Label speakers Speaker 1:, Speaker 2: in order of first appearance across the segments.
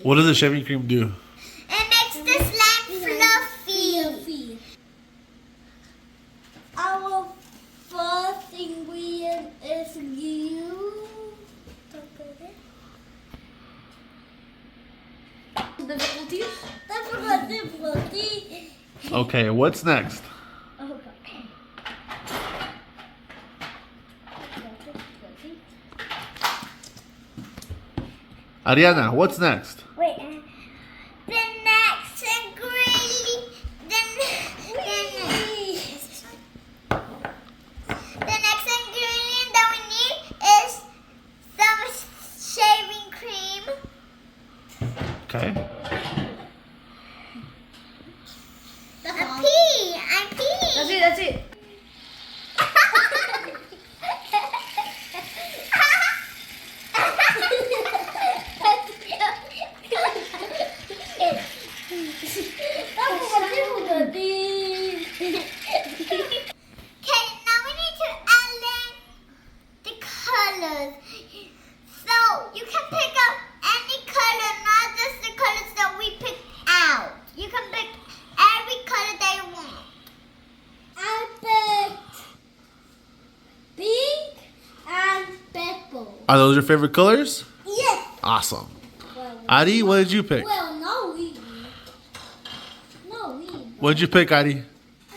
Speaker 1: What does the shaving cream do?
Speaker 2: It makes the slime fluffy.
Speaker 3: Our first ingredient is glue. Difficulties? Difficulty.
Speaker 1: Okay, what's next? Ariana, what's next?
Speaker 2: Wait. The next ingredient. The next ingredient that we need is some shaving cream.
Speaker 1: Okay.
Speaker 2: I pee.
Speaker 3: That's it.
Speaker 2: Okay, now we need to add in the colors. So you can pick up any color, not just the colors that we picked out. You can pick every color that you want.
Speaker 3: I picked pink and purple.
Speaker 1: Are those your favorite colors?
Speaker 3: Yes.
Speaker 1: Awesome. Adi, what did you pick?
Speaker 3: Well, no, we.
Speaker 1: What did you pick, Adi?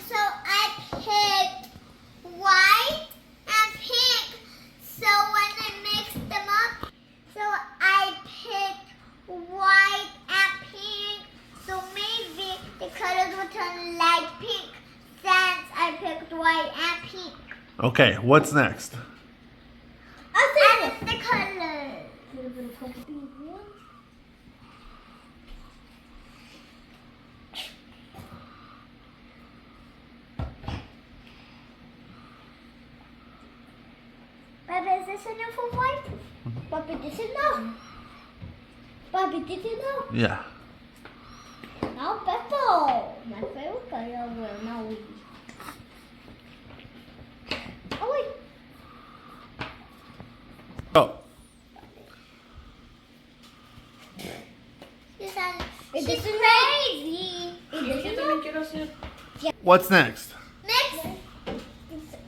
Speaker 2: So I picked white and pink. So when I mix them up, so I picked white and pink. So maybe the colors will turn light pink since I picked white and pink.
Speaker 1: Okay, what's next?
Speaker 2: And it's the colors. Baba, is this enough for white?
Speaker 3: Papi didn't know. Papi didn't know.
Speaker 1: Yeah.
Speaker 3: Now purple. My favorite color will now we. Oh wait.
Speaker 1: Oh,
Speaker 2: She's
Speaker 3: It isn't
Speaker 2: crazy.
Speaker 3: It isn't know.
Speaker 1: what's next?
Speaker 2: Next,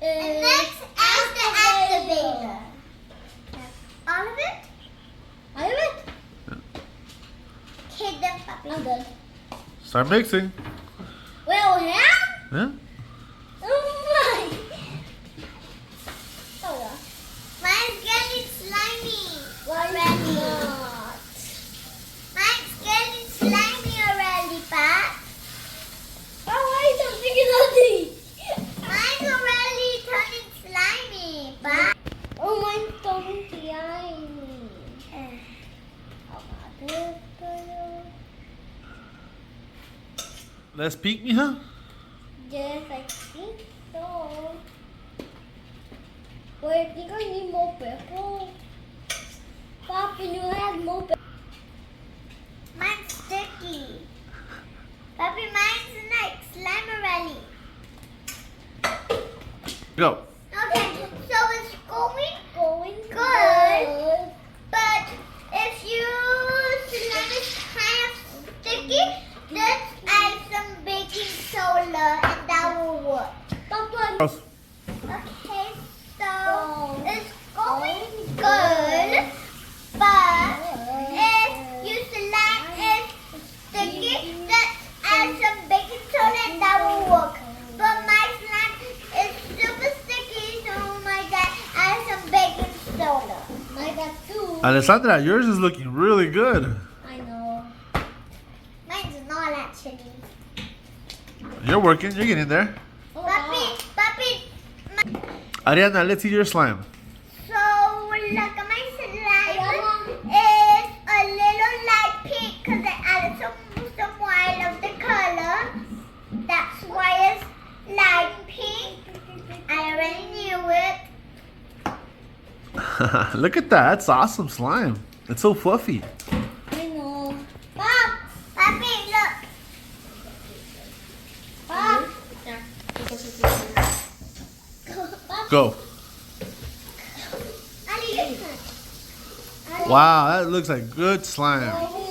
Speaker 2: and next is the activator. All of it?
Speaker 3: I have it.
Speaker 2: Okay, then Papi.
Speaker 3: I'm done.
Speaker 1: Start mixing.
Speaker 3: Well, yeah.
Speaker 1: Yeah.
Speaker 3: Oh my. Oh yeah.
Speaker 2: Mine's getting slimy
Speaker 3: Why
Speaker 2: already.
Speaker 3: not?
Speaker 2: Mine's getting slimy already, Pat.
Speaker 3: Why is it big enough?
Speaker 2: Mine's already turning slimy, Pat.
Speaker 3: Oh, mine's turning slimy. How about this color?
Speaker 1: Let's peek me, huh?
Speaker 3: Yes, I think so. Wait, I think I need more purple. Papi, you have more purple.
Speaker 2: Mine's sticky. Papi, mine's like slime already.
Speaker 1: Go.
Speaker 2: Okay, so it's going
Speaker 3: Going
Speaker 2: good. But if your slime is kind of sticky, just add some baking soda and that will work.
Speaker 3: Papa,
Speaker 2: Okay, so it's going good. But if your slime is sticky, just add some baking soda and that will work. But my slime is super sticky, so my dad add some baking soda.
Speaker 3: I got two.
Speaker 1: Alessandra, yours is looking really good.
Speaker 3: I know.
Speaker 2: Mine's not actually.
Speaker 1: You're working. You're getting there.
Speaker 3: Oh,
Speaker 2: Papi,
Speaker 1: Ariana, let's see your slime.
Speaker 2: so look at my slime is a little light pink because I added some white of the color. That's why it's light pink. I already knew it.
Speaker 1: Look at that. That's awesome slime. It's so fluffy.
Speaker 3: I know.
Speaker 2: Papi, look.
Speaker 3: Pop.
Speaker 1: Go.
Speaker 2: Ali,
Speaker 1: Wow, that looks like good slime.
Speaker 3: Oh,